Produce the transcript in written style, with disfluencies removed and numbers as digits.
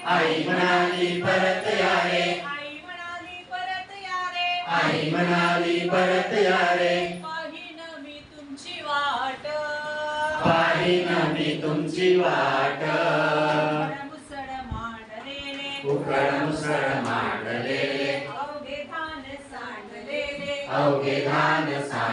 आई म्हणाली परत या रे, आई म्हणाली परत या रे, आई म्हणाली परत या रे, पाहीन मी तुमची वाट, पाहीन मी तुमची वाट. मुसळ मांडलेले, उकड मुसळ मांडलेले, अवघे धान सांडलेले, अवघे धान सांडलेले,